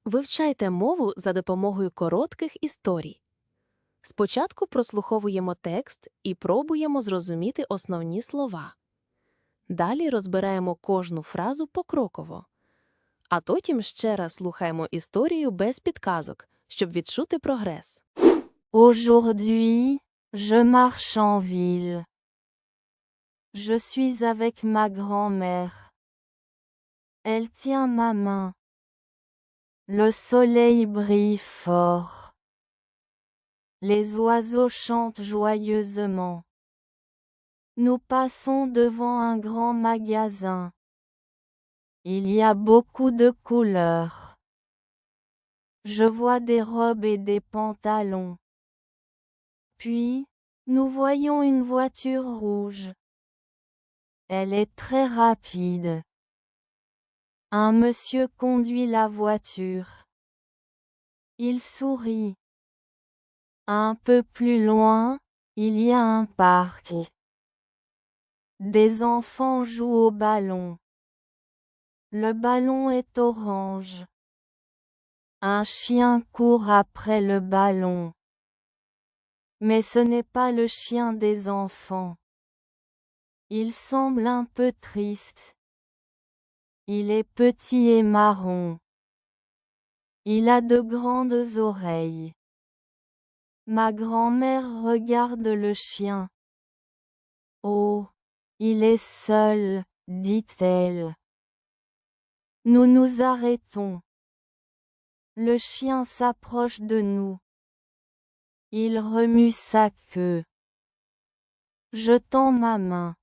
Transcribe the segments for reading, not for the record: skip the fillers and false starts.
Вивчайте мову за допомогою коротких історій. Спочатку прослуховуємо текст і пробуємо зрозуміти основні слова. Далі розбираємо кожну фразу покроково. А потім ще раз слухаємо історію без підказок, щоб відчути прогрес. Aujourd'hui, je marche en ville. Je suis avec ma grand-mère. Elle tient ma main. Le soleil brille fort. Les oiseaux chantent joyeusement. Nous passons devant un grand magasin. Il y a beaucoup de couleurs. Je vois des robes et des pantalons. Puis, nous voyons une voiture rouge. Elle est très rapide. Un monsieur conduit la voiture. Il sourit. Un peu plus loin, il y a un parc. Des enfants jouent au ballon. Le ballon est orange. Un chien court après le ballon. Mais ce n'est pas le chien des enfants. Il semble un peu triste. Il est petit et marron. Il a de grandes oreilles. Ma grand-mère regarde le chien. Oh, il est seul, dit-elle. Nous nous arrêtons. Le chien s'approche de nous. Il remue sa queue. Je tends ma main.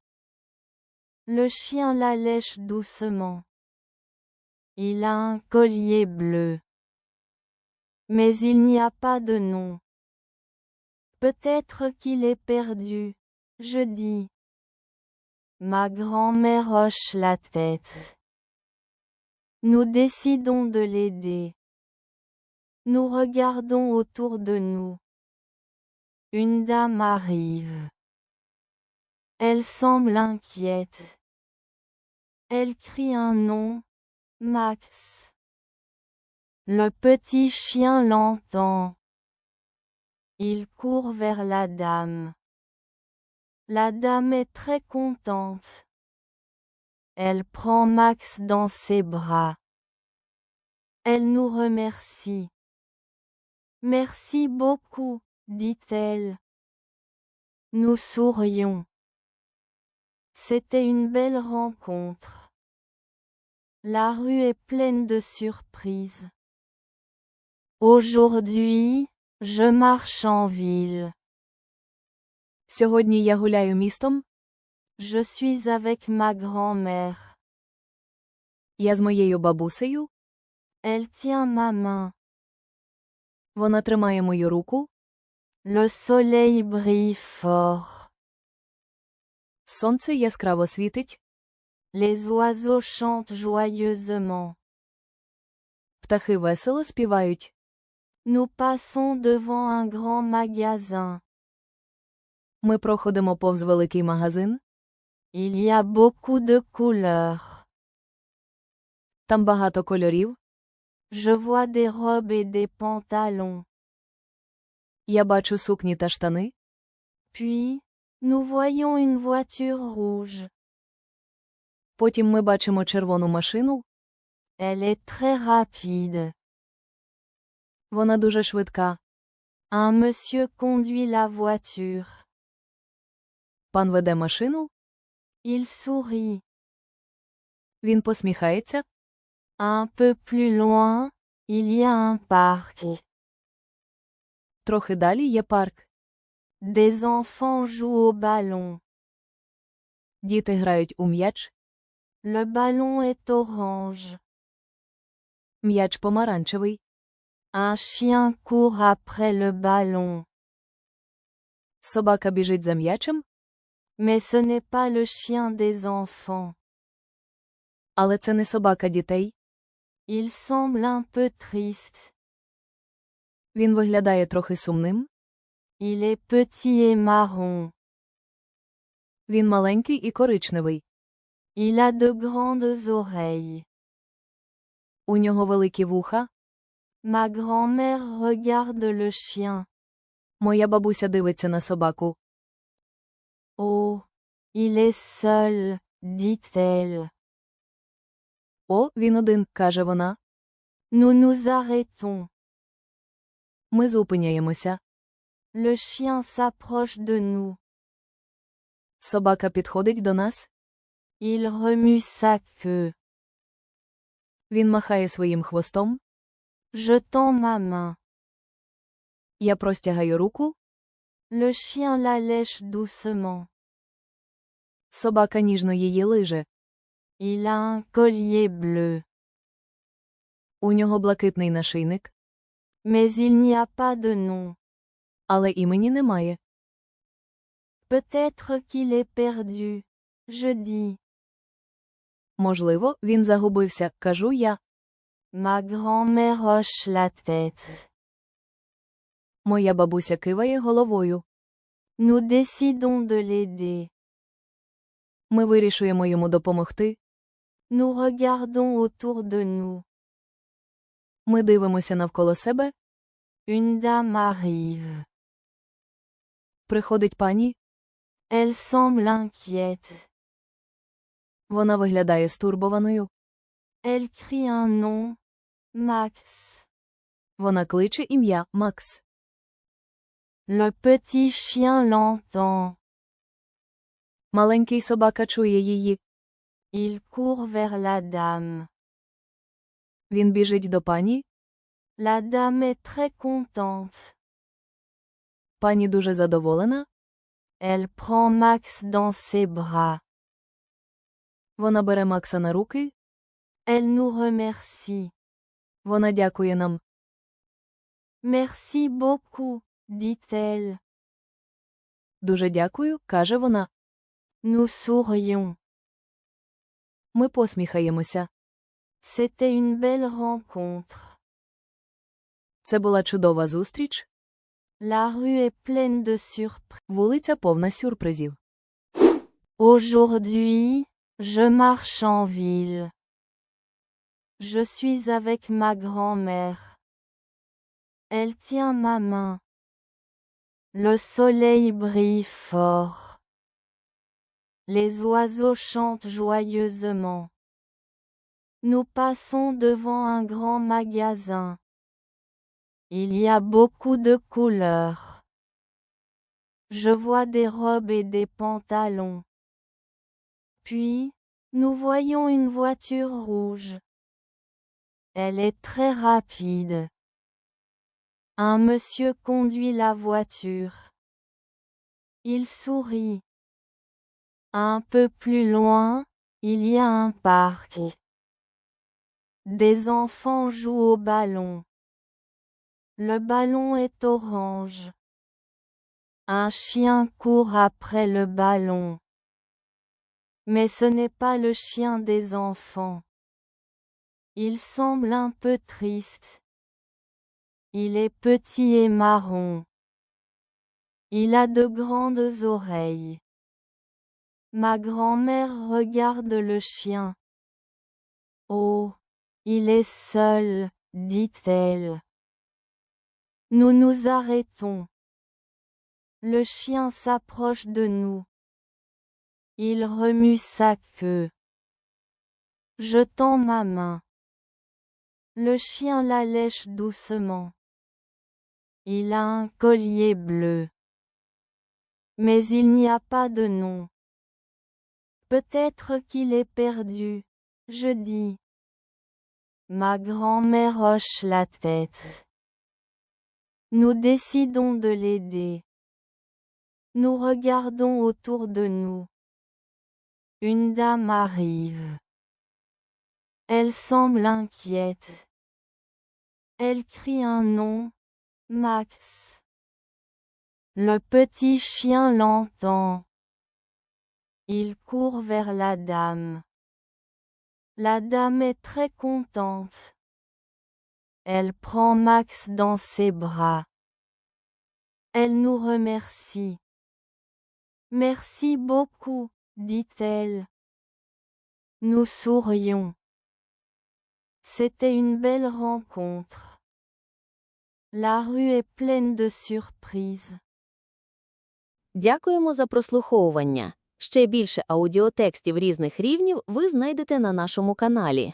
Le chien la lèche doucement. Il a un collier bleu. Mais il n'y a pas de nom. Peut-être qu'il est perdu, je dis. Ma grand-mère hoche la tête. Nous décidons de l'aider. Nous regardons autour de nous. Une dame arrive. Elle semble inquiète. Elle crie un nom, Max. Le petit chien l'entend. Il court vers la dame. La dame est très contente. Elle prend Max dans ses bras. Elle nous remercie. Merci beaucoup, dit-elle. Nous sourions. C'était une belle rencontre. La rue est pleine de surprises. Aujourd'hui, je marche en ville. Сьогодні я гуляю містом. Je suis avec ma grand-mère. Я з моєю бабусею. Elle tient ma main. Вона тримає мою руку. Le soleil brille fort. Сонце яскраво світить. Les oiseaux chantent joyeusement. Птахи весело співають. Nous passons devant un grand magasin. Ми проходимо повз великий магазин. Il y a beaucoup de couleurs. Там багато кольорів. Je vois des robes et des pantalons. Я бачу сукні та штани. Puis, nous voyons une voiture rouge. Потім ми бачимо червону машину. Elle est très rapide. Вона дуже швидка. Un monsieur conduit la voiture. Пан веде машину. Il sourit. Він посміхається. Un peu plus loin, il y a un parc. Трохи далі є парк. Des enfants jouent au ballon. Діти грають у м'яч. Le ballon est orange. М'яч помаранчевий. Un chien court après le ballon. Собака біжить за м'ячем. Mais ce n'est pas le chien des enfants. Але це не собака дітей. Il semble un peu triste. Він виглядає трохи сумним. Il est petit et marron. Він маленький і коричневий. Il a de grandes oreilles. У нього великі вуха. Ma grand-mère regarde le chien. Моя бабуся дивиться на собаку. Oh, il est seul, dit-elle. О, він один, каже вона. Nous nous arrêtons. Ми зупиняємося. Le chien s'approche de nous. Собака підходить до нас. Il remue sa queue. Він махає своїм хвостом. Je tends ma main. Я простягаю руку. Le chien la lèche doucement. Собака ніжно її лиже. Il a un collier bleu. У нього блакитний нашийник. Mais il n'y a pas de nom. Але імені немає. Peut-être qu'il est perdu. Je dis. Можливо, він загубився, кажу я. Ma grand-mère hoche la tête. Моя бабуся киває головою. Nous décidons de l'aider. Ми вирішуємо йому допомогти. Nous regardons autour de nous. Ми дивимося навколо себе. Une dame arrive. Приходить пані. Elle semble inquiète. Вона виглядає стурбованою. Elle crie un nom. Max. Вона кличе ім'я Макс. Le petit chien l'entend. Маленький собака чує її. Il court vers la dame. Він біжить до пані. La dame est très contente. Пані дуже задоволена. Elle prend Max dans ses bras. Вона бере Макса на руки. Elle nous remercie. Вона дякує нам. Merci beaucoup, dit-elle. Дуже дякую, каже вона. Nous sourions. Ми посміхаємося. C'était une belle rencontre. Це була чудова зустріч. La rue est pleine de surprises. Вулиця повна сюрпризів. Aujourd'hui, je marche en ville. Je suis avec ma grand-mère. Elle tient ma main. Le soleil brille fort. Les oiseaux chantent joyeusement. Nous passons devant un grand magasin. Il y a beaucoup de couleurs. Je vois des robes et des pantalons. Puis, nous voyons une voiture rouge. Elle est très rapide. Un monsieur conduit la voiture. Il sourit. Un peu plus loin, il y a un parc. Des enfants jouent au ballon. Le ballon est orange. Un chien court après le ballon. Mais ce n'est pas le chien des enfants. Il semble un peu triste. Il est petit et marron. Il a de grandes oreilles. Ma grand-mère regarde le chien. Oh, il est seul, dit-elle. Nous nous arrêtons. Le chien s'approche de nous. Il remue sa queue. Je tends ma main. Le chien la lèche doucement. Il a un collier bleu. Mais il n'y a pas de nom. Peut-être qu'il est perdu, je dis. Ma grand-mère hoche la tête. Nous décidons de l'aider. Nous regardons autour de nous. Une dame arrive. Elle semble inquiète. Elle crie un nom. Max. Le petit chien l'entend. Il court vers la dame. La dame est très contente. Elle prend Max dans ses bras. Elle nous remercie. Merci beaucoup, dit-elle. Nous sourions. C'était une belle rencontre. La rue est pleine de surprises. Дякуємо за прослуховування. Ще більше аудіотекстів різних рівнів ви знайдете на нашому каналі.